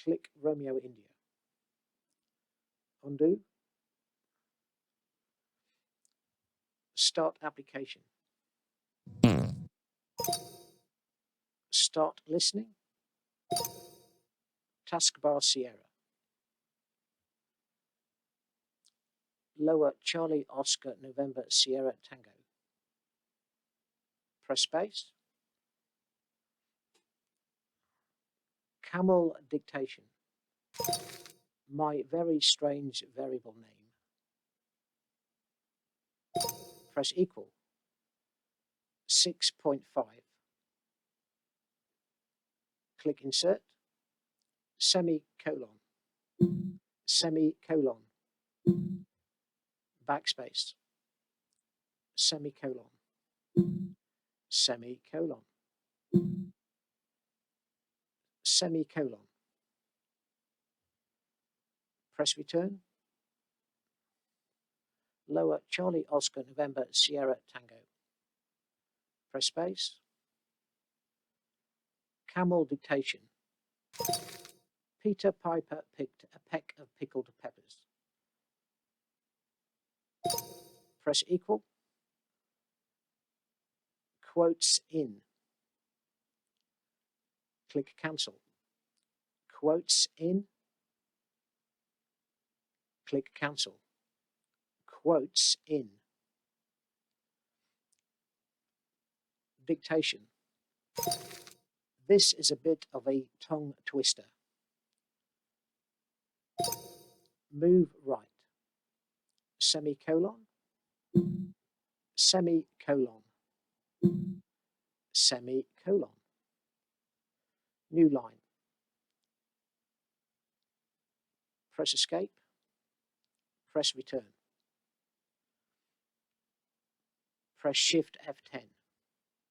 Click Romeo India. Undo. Start application. Start listening. Taskbar Sierra. Lower Charlie Oscar November Sierra Tango. Press space. Camel dictation. My very strange variable name. Press equal. 6.5. Click insert. Semicolon. Semicolon. Backspace. Semicolon. Semicolon. Semicolon. Press return. Lower Charlie Oscar November Sierra Tango. Press space. Camel dictation. Peter Piper picked a peck of pickled peppers. Press equal. Quotes in. Click cancel. Quotes in. Click cancel. Quotes in. Dictation. This is a bit of a tongue twister. Move right. Semicolon. Semicolon. Semicolon. New line. Press escape. Press return. Press Shift F10.